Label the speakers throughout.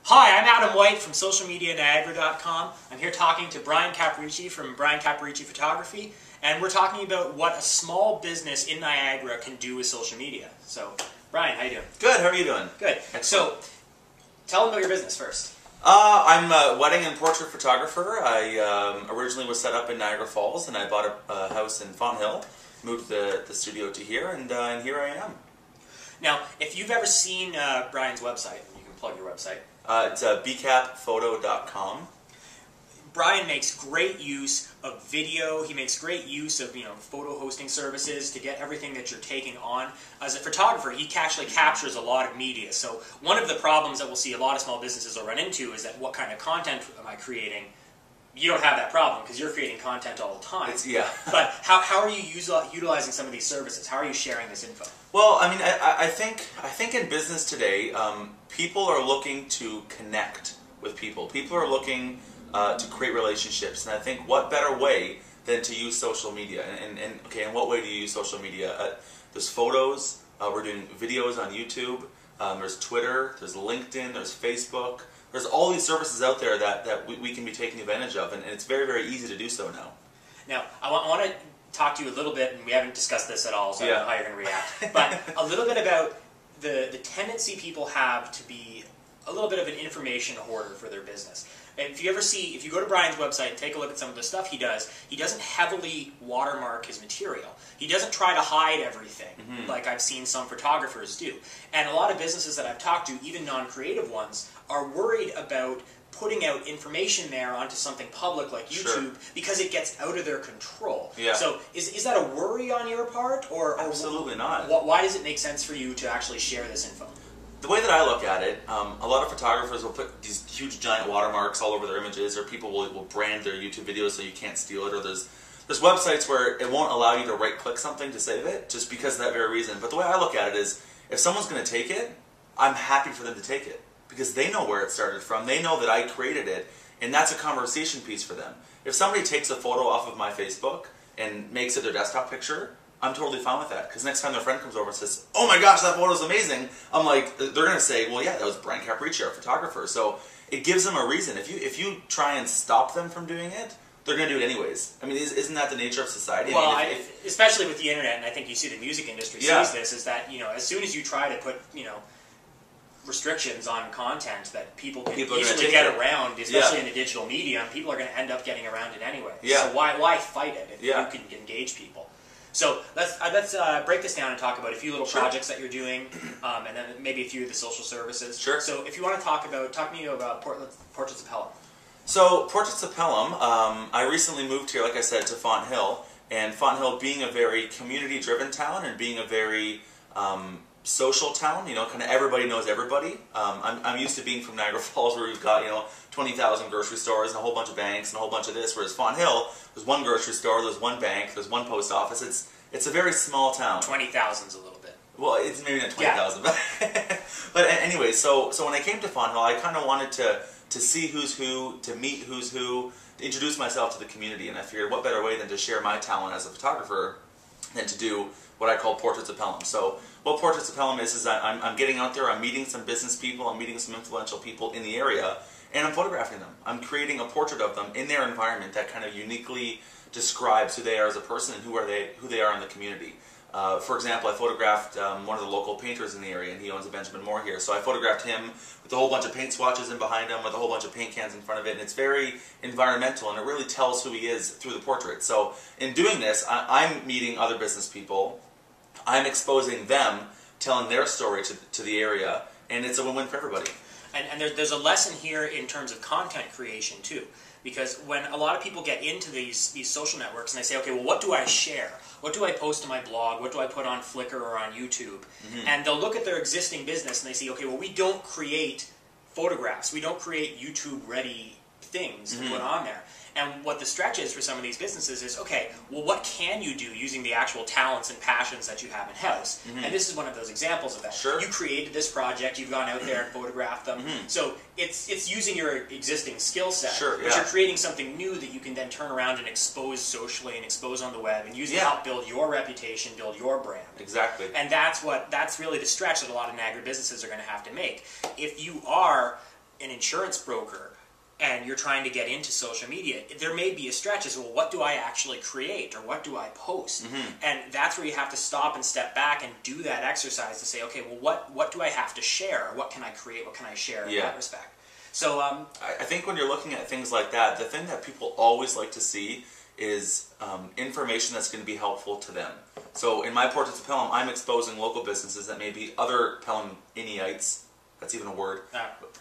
Speaker 1: Hi, I'm Adam White from socialmedianiagara.com. I'm here talking to Bryan Caporicci from Bryan Caporicci Photography, and we're talking about what a small business in Niagara can do with social media. So, Bryan, how you doing?
Speaker 2: Good, how are you doing?
Speaker 1: Good.
Speaker 2: Excellent.
Speaker 1: So, tell them about your business first.
Speaker 2: I'm a wedding and portrait photographer. I originally was set up in Niagara Falls, and I bought a house in Fonthill, moved the studio to here, and here I am.
Speaker 1: Now, if you've ever seen Bryan's website, you can plug your website.
Speaker 2: It's bcapphoto.com.
Speaker 1: Bryan makes great use of video. He makes great use of photo hosting services to get everything that you're taking on. As a photographer, he actually captures a lot of media. So one of the problems that we'll see a lot of small businesses will run into is that what kind of content am I creating? You don't have that problem because you're creating content all the time.
Speaker 2: Yeah.
Speaker 1: But how are you utilizing some of these services? How are you sharing this info?
Speaker 2: Well, I mean, I think in business today, people are looking to connect with people. People are looking to create relationships, and I think what better way than to use social media? And okay, in what way do you use social media? There's photos. We're doing videos on YouTube. There's Twitter. There's LinkedIn. There's Facebook. There's all these services out there that we can be taking advantage of, and it's very, very easy to do so now.
Speaker 1: Now, I want to talk to you a little bit, and we haven't discussed this at all, so I don't know how you're going to react, but a little bit about the tendency people have to be a little bit of an information hoarder for their business. And if you go to Bryan's website and take a look at some of the stuff he doesn't heavily watermark his material. He doesn't try to hide everything like I've seen some photographers do. And a lot of businesses that I've talked to, even non-creative ones, are worried about putting out information there onto something public like YouTube because it gets out of their control.
Speaker 2: Yeah.
Speaker 1: So is that a worry on your part? Or
Speaker 2: absolutely not.
Speaker 1: Why does it make sense for you to actually share this info?
Speaker 2: The way that I look at it, a lot of photographers will put these huge giant watermarks all over their images, or people will brand their YouTube videos so you can't steal it, or there's websites where it won't allow you to right-click something to save it, just because of that very reason. But the way I look at it is, if someone's going to take it, I'm happy for them to take it, because they know where it started from, they know that I created it, and that's a conversation piece for them. If somebody takes a photo off of my Facebook and makes it their desktop picture, I'm totally fine with that, because next time their friend comes over and says, "Oh my gosh, that photo's amazing," I'm like, they're going to say, "Well, yeah, that was Bryan Caporicci, our photographer." So it gives them a reason. If you try and stop them from doing it, they're going to do it anyways. I mean, isn't that the nature of society?
Speaker 1: Well,
Speaker 2: I mean,
Speaker 1: especially with the internet, and I think you see the music industry sees this, is that as soon as you try to put restrictions on content that people can easily get around, especially in a digital medium, people are going to end up getting around it anyway.
Speaker 2: Yeah.
Speaker 1: So why fight it if you can engage people? So let's break this down and talk about a few little projects that you're doing, and then maybe a few of the social services.
Speaker 2: Sure.
Speaker 1: So if you want to talk to me about Portraits of Pelham.
Speaker 2: So Portraits of Pelham, I recently moved here, like I said, to Fonthill, and Fonthill being a very community-driven town and being a very social town, kind of everybody knows everybody. I'm used to being from Niagara Falls, where we've got 20,000 grocery stores and a whole bunch of banks and a whole bunch of this. Whereas Fonthill, there's one grocery store, there's one bank, there's one post office. It's a very small town.
Speaker 1: 20,000's a little bit.
Speaker 2: Well, it's maybe not 20,000, but anyway. So when I came to Fonthill, I kind of wanted to see who's who, to meet who's who, to introduce myself to the community, and I figured what better way than to share my talent as a photographer than to do what I call Portraits of Pelham. So what Portraits of Pelham is I'm getting out there, I'm meeting some business people, I'm meeting some influential people in the area, and I'm photographing them. I'm creating a portrait of them in their environment that kind of uniquely describes who they are as a person and who they are in the community. For example, I photographed one of the local painters in the area, and he owns a Benjamin Moore here. So I photographed him with a whole bunch of paint swatches in behind him, with a whole bunch of paint cans in front of it, and it's very environmental, and it really tells who he is through the portrait. So in doing this, I'm meeting other business people, I'm exposing them, telling their story to the area, and it's a win-win for everybody.
Speaker 1: And there's a lesson here in terms of content creation too, because when a lot of people get into these social networks and they say, okay, well, what do I share? What do I post to my blog? What do I put on Flickr or on YouTube? And they'll look at their existing business and they say, okay, well, we don't create photographs. We don't create YouTube-ready things to put on there. And what the stretch is for some of these businesses is, okay, well, what can you do using the actual talents and passions that you have in-house? And this is one of those examples of that.
Speaker 2: Sure.
Speaker 1: You created this project, you've gone out there and photographed them. So it's using your existing skill set, but you're creating something new that you can then turn around and expose socially and expose on the web and use it to help build your reputation, build your brand.
Speaker 2: Exactly.
Speaker 1: And that's really the stretch that a lot of Niagara businesses are going to have to make. If you are an insurance broker and you're trying to get into social media, there may be a stretch as, well, what do I actually create or what do I post? And that's where you have to stop and step back and do that exercise to say, okay, well, what do I have to share? What can I create? What can I share in that respect? So
Speaker 2: I think when you're looking at things like that, the thing that people always like to see is information that's going to be helpful to them. So in my Portraits of Pelham, I'm exposing local businesses that maybe other Pelhamites, that's even a word,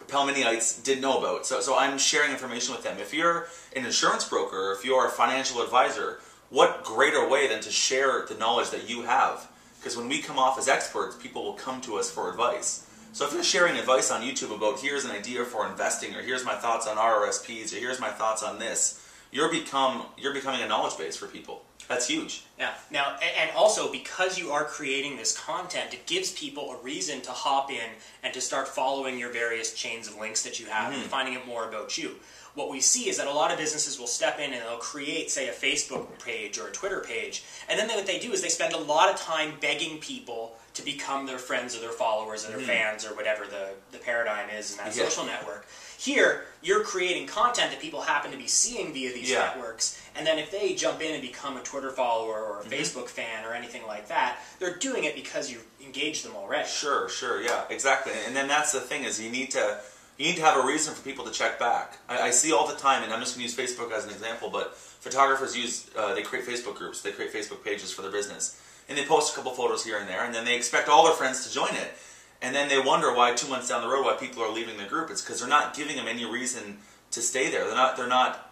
Speaker 2: Pelhamites didn't know about. So I'm sharing information with them. If you're an insurance broker, or if you're a financial advisor, what greater way than to share the knowledge that you have? Because when we come off as experts, people will come to us for advice. So if you're sharing advice on YouTube about here's an idea for investing, or here's my thoughts on RRSPs, or here's my thoughts on this, you're becoming a knowledge base for people. That's huge.
Speaker 1: Yeah. Now, and also because you are creating this content, it gives people a reason to hop in and to start following your various chains of links that you have and finding out more about you. What we see is that a lot of businesses will step in and they'll create, say, a Facebook page or a Twitter page, and then what they do is they spend a lot of time begging people to become their friends or their followers or their fans or whatever the paradigm is in that social network. Here, you're creating content that people happen to be seeing via these networks, and then if they jump in and become a Twitter follower or a Facebook fan or anything like that, they're doing it because you engaged them already.
Speaker 2: Sure, yeah, exactly. And then that's the thing is you need to have a reason for people to check back. I see all the time, and I'm just going to use Facebook as an example, but photographers they create Facebook groups, they create Facebook pages for their business, and they post a couple photos here and there, and then they expect all their friends to join it. And then they wonder why 2 months down the road why people are leaving the group. It's because they're not giving them any reason to stay there. They're not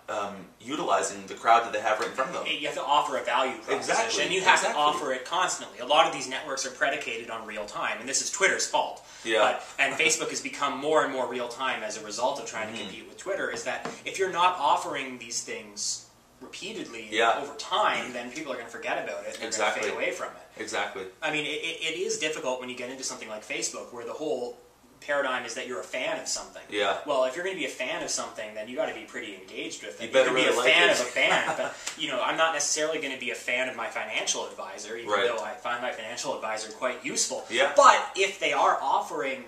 Speaker 2: utilizing the crowd that they have right in front of them.
Speaker 1: You have to offer a value proposition, and you have to offer it constantly. A lot of these networks are predicated on real time, and this is Twitter's fault. And Facebook has become more and more real time as a result of trying to compete with Twitter, is that if you're not offering these things repeatedly over time, then people are going to forget about it and they're going to fade away from it.
Speaker 2: Exactly.
Speaker 1: I mean, it is difficult when you get into something like Facebook, where the whole paradigm is that you're a fan of something.
Speaker 2: Yeah.
Speaker 1: Well, if you're going to be a fan of something, then you got to be pretty engaged with it.
Speaker 2: You better
Speaker 1: be
Speaker 2: really
Speaker 1: a fan
Speaker 2: like it.
Speaker 1: of a band, but I'm not necessarily going to be a fan of my financial advisor, even though I find my financial advisor quite useful.
Speaker 2: Yeah.
Speaker 1: But if they are offering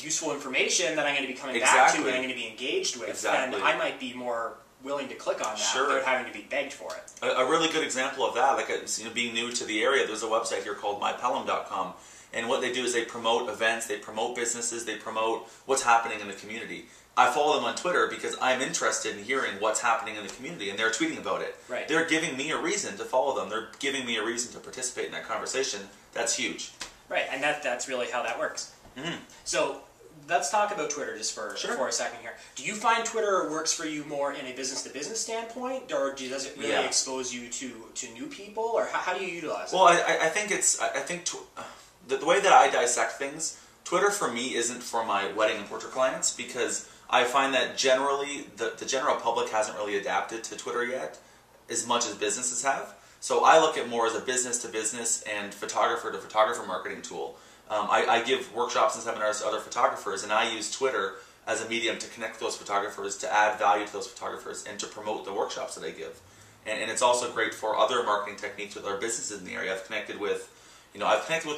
Speaker 1: useful information that I'm going to be coming back to and I'm going to be engaged with, then I might be more willing to click on that without having to be begged for it.
Speaker 2: A really good example of that, like being new to the area, there's a website here called mypelham.com, and what they do is they promote events, they promote businesses, they promote what's happening in the community. I follow them on Twitter because I'm interested in hearing what's happening in the community, and they're tweeting about it.
Speaker 1: Right.
Speaker 2: They're giving me a reason to follow them. They're giving me a reason to participate in that conversation. That's huge.
Speaker 1: Right, and that's really how that works. So let's talk about Twitter just for a second here. Do you find Twitter works for you more in a business-to-business standpoint, or does it really expose you to new people, or how do you utilize it?
Speaker 2: Well, I think the way that I dissect things, Twitter for me isn't for my wedding and portrait clients, because I find that generally the general public hasn't really adapted to Twitter yet as much as businesses have. So I look at more as a business-to-business and photographer-to-photographer marketing tool. I give workshops and seminars to other photographers, and I use Twitter as a medium to connect those photographers, to add value to those photographers, and to promote the workshops that I give. And it's also great for other marketing techniques with our businesses in the area. I've connected with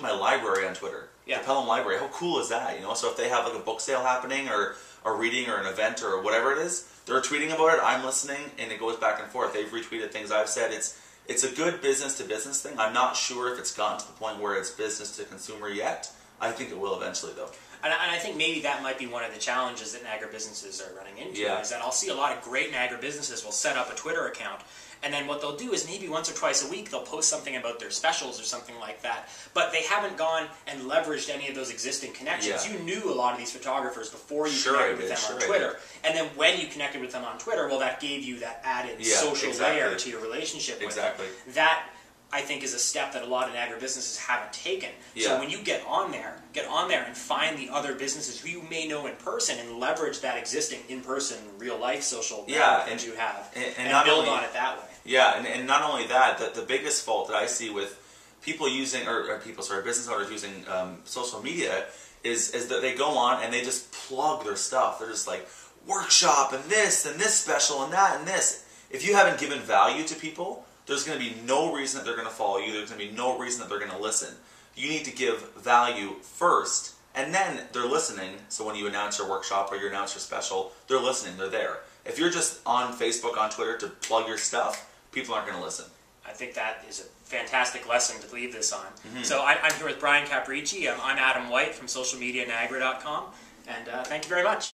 Speaker 2: my library on Twitter, the Pelham Library. How cool is that? So if they have like a book sale happening, or a reading, or an event, or whatever it is, they're tweeting about it, I'm listening, and it goes back and forth. They've retweeted things I've said. It's a good business-to-business thing. I'm not sure if it's gotten to the point where it's business-to-consumer yet. I think it will eventually, though.
Speaker 1: And I think maybe that might be one of the challenges that Niagara businesses are running into, is that I'll see a lot of great Niagara businesses will set up a Twitter account, and then what they'll do is maybe once or twice a week they'll post something about their specials or something like that, but they haven't gone and leveraged any of those existing connections. You knew a lot of these photographers before you connected with them on Twitter, and then when you connected with them on Twitter, well, that gave you that added social layer to your relationship with them. That, I think, is a step that a lot of Niagara businesses haven't taken. So when you get on there and find the other businesses who you may know in person and leverage that existing in-person, real-life social that you have and build on it that way.
Speaker 2: Yeah, and not only that, the biggest fault that I see with people using, business owners using social media is that they go on and they just plug their stuff. They're just like, workshop and this special and that and this. If you haven't given value to people, there's going to be no reason that they're going to follow you. There's going to be no reason that they're going to listen. You need to give value first, And then they're listening, so when you announce your workshop or you announce your special, they're listening, they're there. If you're just on Facebook, on Twitter to plug your stuff, people aren't going to listen.
Speaker 1: I think that is a fantastic lesson to leave this on. So I'm here with Bryan Caporicci. I'm Adam White from socialmedianiagara.com, and thank you very much.